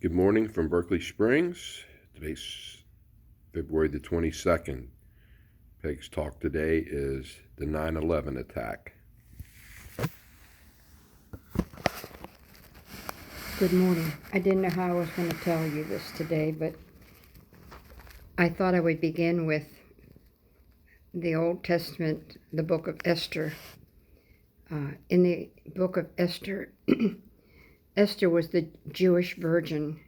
Good morning from Berkeley Springs. Today's February the 22nd. Peg's talk today is the 9/11 attack. Good morning. I didn't know how I was going to tell you this today, but I thought I would begin with the Old Testament, the book of Esther. In the book of Esther, Esther was the Jewish virgin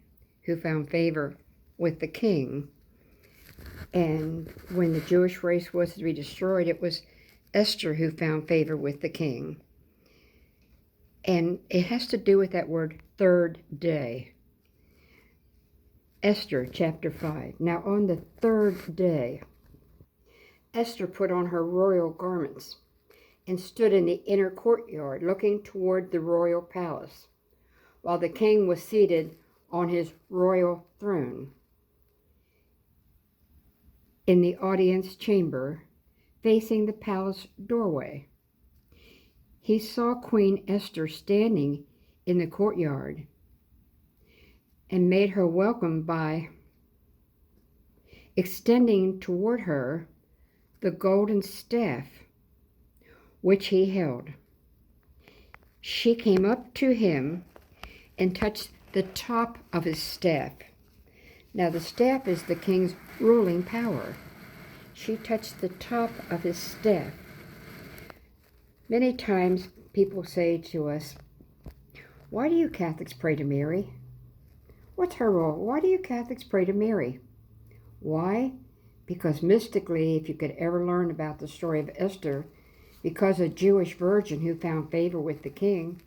who found favor with the king. And when the Jewish race was to be destroyed, it was Esther who found favor with the king. And it has to do with that word, third day. Esther chapter 5. Now on the third day, Esther put on her royal garments and stood in the inner courtyard looking toward the royal palace, while the king was seated on his royal throne. In the audience chamber, facing the palace doorway, he saw Queen Esther standing in the courtyard and made her welcome by extending toward her the golden staff which he held. She came up to him and touched the top of his staff. Now the staff is the king's ruling power. She touched the top of his staff. Many times people say to us, "Why do you Catholics pray to Mary? What's her role? Why do you Catholics pray to Mary?" Why? Because mystically, if you could ever learn about the story of Esther, because a Jewish virgin who found favor with the king,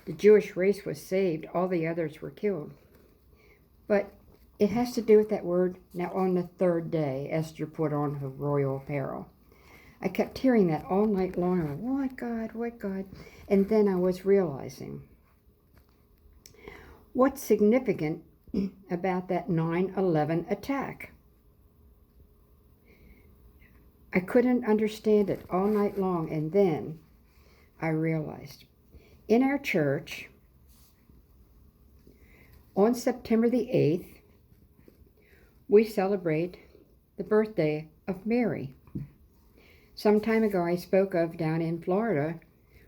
the Jewish race was saved, all the others were killed. But it has to do with that word, now on the third day, Esther put on her royal apparel. I kept hearing that all night long. I'm like, what God? And then I was realizing what's significant about that 9/11 attack. I couldn't understand it all night long, and then I realized. In our church, on September the 8th, we celebrate the birthday of Mary. Some time ago I spoke of down in Florida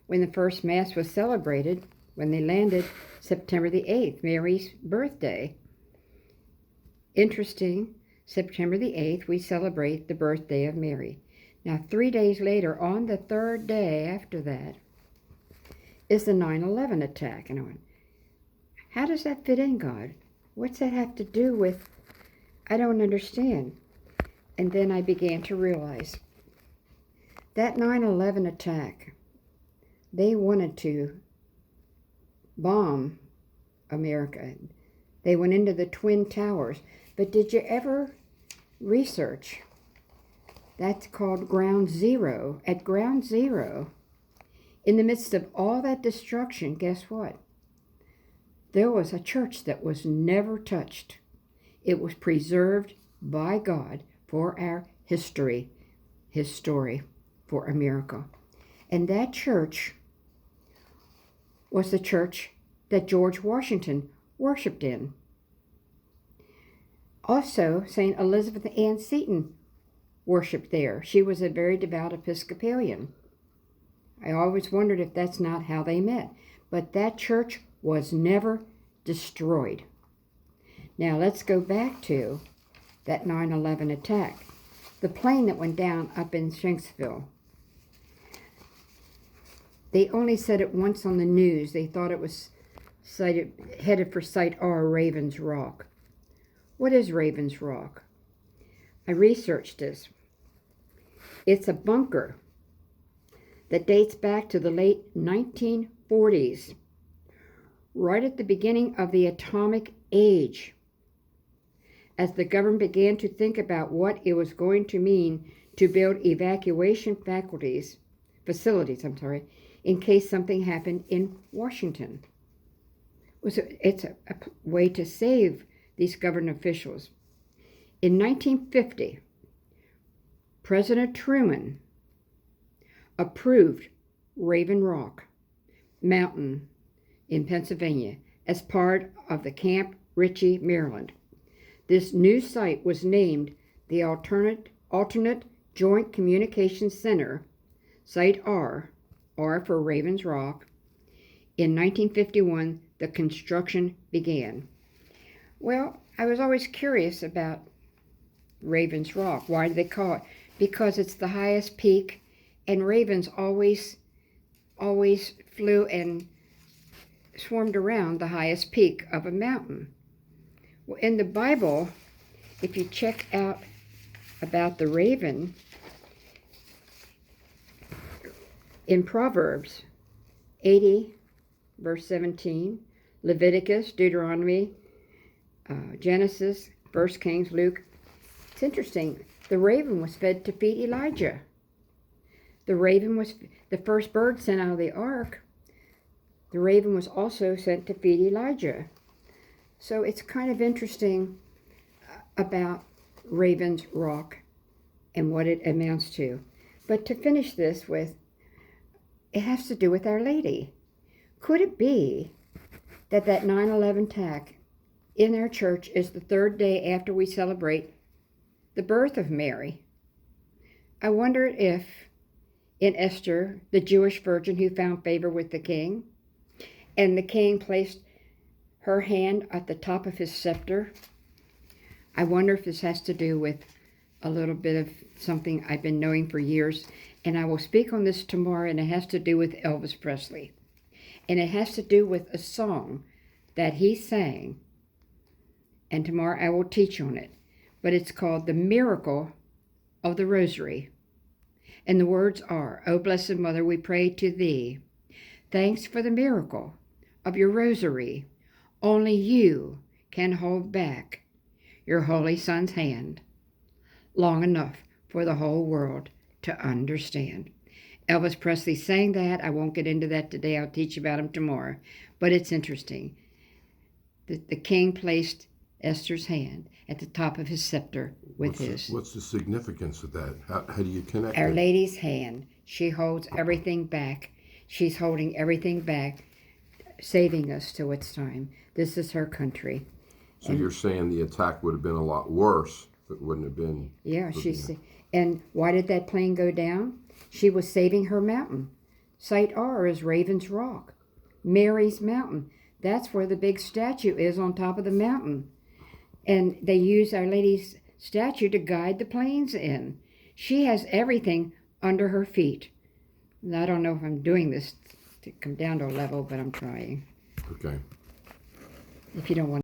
when the first Mass was celebrated, when they landed September the 8th, Mary's birthday. Interesting, September the 8th, we celebrate the birthday of Mary. Now 3 days later, on the third day after that, is the 9/11 attack. And I went, how does that fit in, God? What's that have to do with? I don't understand. And then I began to realize that 9/11 attack, they wanted to bomb America. They went into the Twin Towers. But did you ever research? That's called Ground Zero. At Ground Zero, in the midst of all that destruction, guess what? There was a church that was never touched. It was preserved by God for our history, His story for America. And that church was the church that George Washington worshiped in. Also, St. Elizabeth Ann Seton worshiped there. She was a very devout Episcopalian. I always wondered if that's not how they met. But that church was never destroyed. Now let's go back to that 9/11 attack. The plane that went down up in Shanksville. They only said it once on the news. They thought it was headed for Site R, Ravens Rock. What is Ravens Rock? I researched this. It's a bunker that dates back to the late 1940s, right at the beginning of the atomic age, as the government began to think about what it was going to mean to build evacuation facilities, in case something happened in Washington. It's a way to save these government officials. In 1950, President Truman approved Raven Rock Mountain in Pennsylvania as part of the Camp Ritchie, Maryland. This new site was named the Alternate Joint Communications Center, Site R for Ravens Rock. In 1951, the construction began. Well, I was always curious about Ravens Rock. Why do they call it? Because it's the highest peak, and ravens always flew and swarmed around the highest peak of a mountain. Well, in the Bible, if you check out about the raven, in Proverbs 80, verse 17, Leviticus, Deuteronomy, Genesis, 1 Kings, Luke. It's interesting. The raven was fed to feed Elijah. The raven was the first bird sent out of the ark. The raven was also sent to feed Elijah. So it's kind of interesting about Ravens Rock and what it amounts to. But to finish this with, it has to do with Our Lady. Could it be that 9/11 attack in our church is the third day after we celebrate the birth of Mary? I wonder if in Esther, the Jewish virgin who found favor with the king, and the king placed her hand at the top of his scepter. I wonder if this has to do with a little bit of something I've been knowing for years, and I will speak on this tomorrow, and it has to do with Elvis Presley. And it has to do with a song that he sang, and tomorrow I will teach on it. But it's called The Miracle of the Rosary. And the words are, "O Blessed Mother, we pray to thee. Thanks for the miracle of your rosary. Only you can hold back your Holy Son's hand long enough for the whole world to understand." Elvis Presley sang that. I won't get into that today. I'll teach about him tomorrow. But it's interesting. The king placed Esther's hand at the top of his scepter with his. What's the significance of that? How do you connect Our it? Lady's hand. She holds everything back. She's holding everything back, saving us till it's time. This is her country. So you're saying the attack would have been a lot worse if it wouldn't have been... Yeah, and why did that plane go down? She was saving her mountain. Site R is Ravens Rock, Mary's Mountain. That's where the big statue is on top of the mountain. And they use Our Lady's statue to guide the planes in. She has everything under her feet. And I don't know if I'm doing this to come down to a level, but I'm trying. Okay. If you don't want